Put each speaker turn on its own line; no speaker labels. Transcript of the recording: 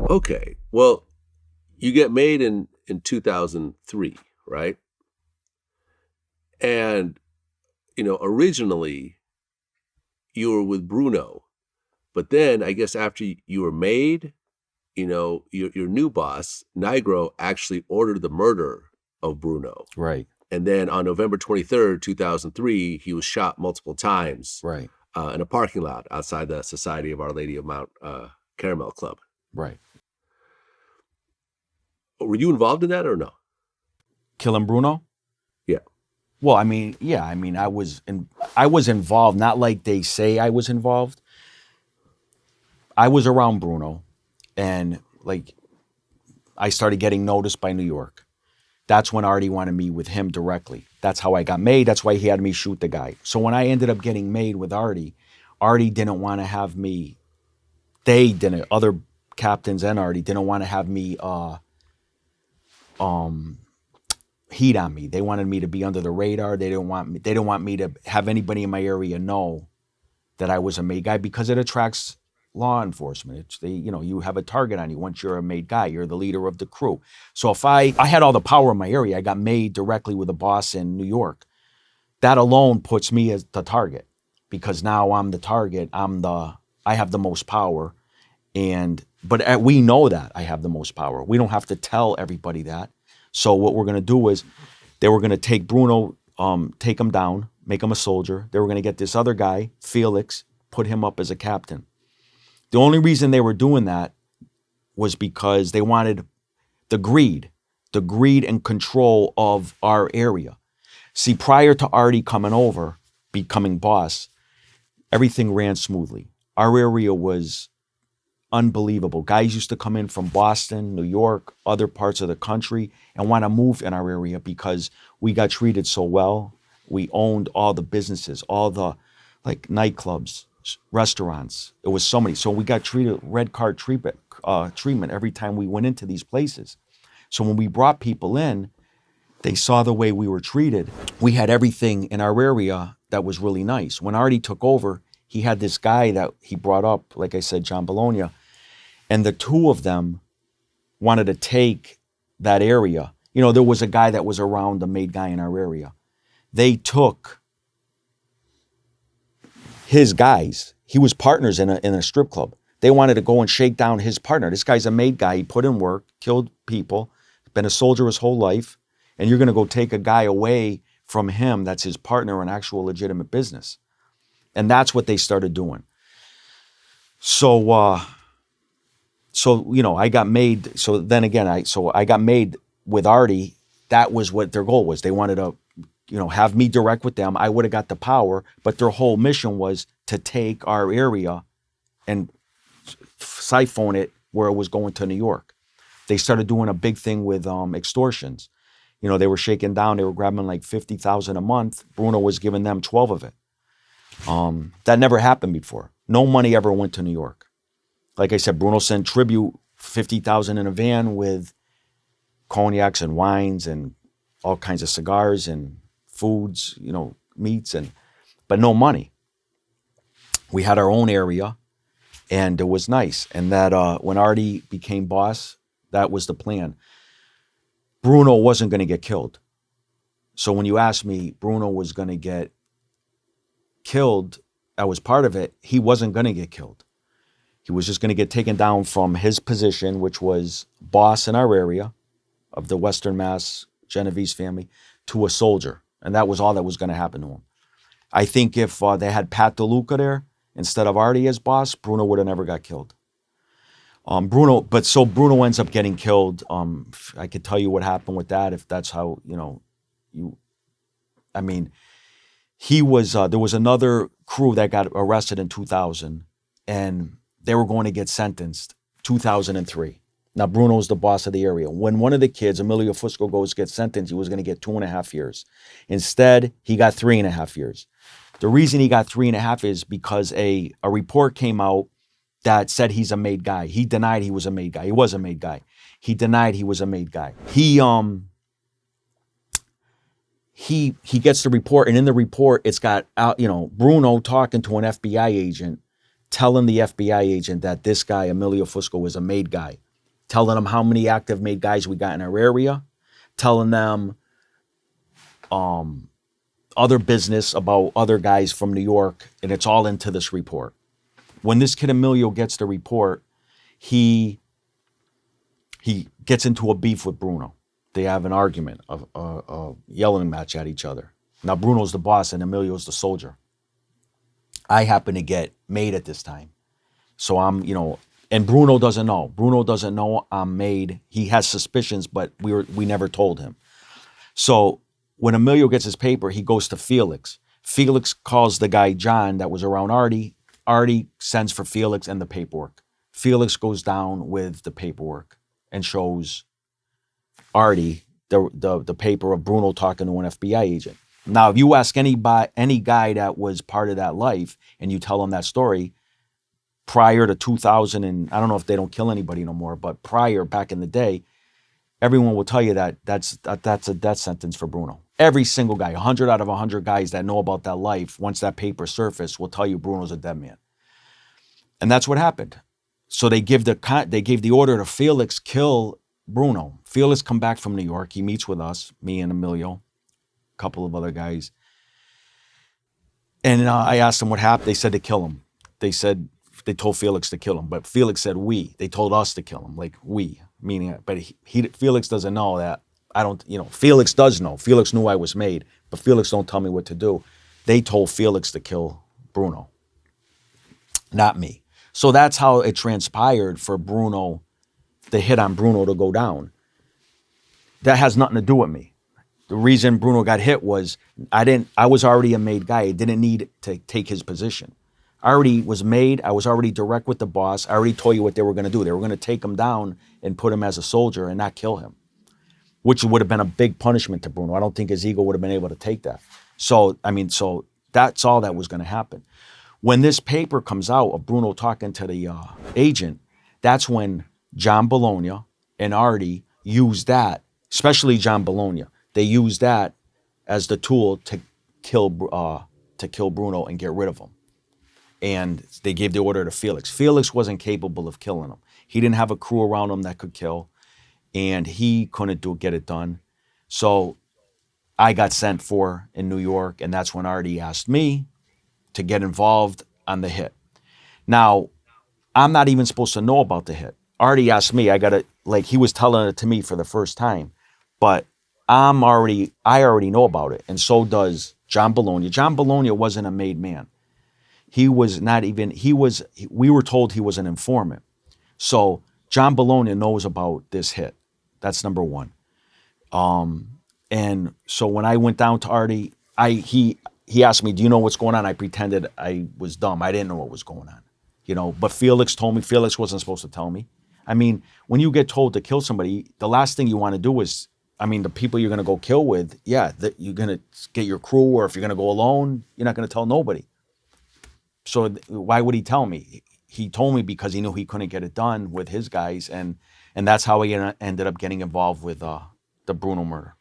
Okay. Well, you get made in 2003, right? And originally you were with Bruno, but then I guess after you were made, your new boss, Nigro, actually ordered the murder of Bruno.
Right.
And then on November 23rd, 2003, he was shot multiple times
Right.
In a parking lot outside the Society of Our Lady of Mount Caramel Club.
Right.
Were you involved in that or no?
Killing Bruno?
Yeah.
Well, I mean, yeah, I was involved, not like they say I was involved. I was around Bruno, and like I started getting noticed by New York. That's when Artie wanted me with him directly. That's how I got made. That's why he had me shoot the guy. So when I ended up getting made with Artie didn't want to have me. They didn't. Other captains and Artie didn't want to have me heat on me. They wanted me to be under the radar. They didn't want me to have anybody in my area know that I was a made guy, because it attracts law enforcement. You have a target on you. Once you're a made guy, you're the leader of the crew. So if I had all the power in my area, I got made directly with a boss in New York. That alone puts me as the target, because now I'm the target. I have the most power, but we know that I have the most power. We don't have to tell everybody that. So what we're going to do is they were going to take Bruno, take him down, make him a soldier. They were going to get this other guy, Felix, put him up as a captain. The only reason they were doing that was because they wanted the greed and control of our area. See, prior to Artie coming over, becoming boss, everything ran smoothly. Our area was unbelievable. Guys used to come in from Boston, New York, other parts of the country, and want to move in our area because we got treated so well. We owned all the businesses, all the nightclubs, restaurants. It was so many. So we got treated red card treatment every time we went into these places. So when we brought people in, they saw the way we were treated. We had everything in our area that was really nice. When Artie took over, he had this guy that he brought up, like I said, John Bologna, and the two of them wanted to take that area. There was a guy that was around, the made guy in our area. They took his guys. He was partners in a strip club. They wanted to go and shake down his partner. This guy's a made guy. He put in work, killed people, been a soldier his whole life, and you're going to go take a guy away from him that's his partner in actual legitimate business. And that's what they started doing. So I got made. So then again, I got made with Artie. That was what their goal was. They wanted to, have me direct with them. I would have got the power, but their whole mission was to take our area and siphon it where it was going to New York. They started doing a big thing with extortions. They were shaking down. They were grabbing like $50,000 a month. Bruno was giving them 12 of it. That never happened before. No money ever went to New York. Like I said, Bruno sent tribute, $50,000 in a van with cognacs and wines and all kinds of cigars and foods, meats, but no money. We had our own area, and it was nice. And that when Artie became boss, that was the plan. Bruno wasn't going to get killed. So when you asked me, Bruno was going to get killed, that was part of it. He wasn't going to get killed. He was just going to get taken down from his position, which was boss in our area of the Western Mass Genovese family, to a soldier. And that was all that was going to happen to him. I think if they had Pat DeLuca there instead of Artie as boss, Bruno would have never got killed. Bruno ends up getting killed. I could tell you what happened with that if that's how, he was, there was another crew that got arrested in 2000, and they were going to get sentenced 2003. Now, Bruno's the boss of the area. When one of the kids, Emilio Fusco, goes to get sentenced, he was going to get 2.5 years. Instead, he got 3.5 years. The reason he got 3.5 is because a report came out that said he's a made guy. He denied he was a made guy. He was a made guy. He denied he was a made guy. He gets the report, and in the report, it's got Bruno talking to an FBI agent, telling the FBI agent that this guy, Emilio Fusco, is a made guy. telling them how many active made guys we got in our area, telling them other business about other guys from New York, and it's all into this report. When this kid Emilio gets the report, he gets into a beef with Bruno. They have an argument, a yelling match at each other. Now Bruno's the boss and Emilio's the soldier. I happen to get made at this time. So I'm, and Bruno doesn't know. Bruno doesn't know I'm made. He has suspicions, but we never told him. So when Emilio gets his paper, he goes to Felix. Felix calls the guy John that was around Artie. Artie sends for Felix and the paperwork. Felix goes down with the paperwork and shows Artie the paper of Bruno talking to an FBI agent. Now, if you ask any guy that was part of that life and you tell him that story, prior to 2000, and I don't know if they don't kill anybody no more, but prior, back in the day, everyone will tell you that that's a death sentence for Bruno. Every single guy, 100 out of 100 guys that know about that life, once that paper surfaced, will tell you Bruno's a dead man. And that's what happened. So they gave the order to Felix kill Bruno. Felix come back from New York. He meets with us, me and Emilio, a couple of other guys. And I asked them what happened. They said to kill him. They told Felix to kill him, but Felix said we. They told us to kill him, like we, meaning. But Felix doesn't know that. I don't. Felix does know. Felix knew I was made, but Felix don't tell me what to do. They told Felix to kill Bruno, not me. So that's how it transpired for Bruno, the hit on Bruno to go down. That has nothing to do with me. The reason Bruno got hit was I was already a made guy. I didn't need to take his position. I already was made. I was already direct with the boss. I already told you what they were going to do. They were going to take him down and put him as a soldier and not kill him, which would have been a big punishment to Bruno. I don't think his ego would have been able to take that. So that's all that was going to happen. When this paper comes out of Bruno talking to the agent, that's when John Bologna and Artie used that, especially John Bologna. They used that as the tool to kill Bruno and get rid of him. And they gave the order to Felix. Felix wasn't capable of killing him. He didn't have a crew around him that could kill, and he couldn't get it done. So I got sent for in New York, and that's when Artie asked me to get involved on the hit. Now, I'm not even supposed to know about the hit. Artie asked me, he was telling it to me for the first time, but I already know about it, and so does John Bologna. John Bologna wasn't a made man. We were told he was an informant. So John Bologna knows about this hit. That's number one. And so when I went down to Artie, he asked me, do you know what's going on? I pretended I was dumb. I didn't know what was going on, but Felix told me. Felix wasn't supposed to tell me. I mean, when you get told to kill somebody, the last thing you want to do is, the people you're going to go kill with, that you're going to get your crew, or if you're going to go alone, you're not going to tell nobody. So why would he tell me? He told me because he knew he couldn't get it done with his guys, and that's how he ended up getting involved with the Bruno murder.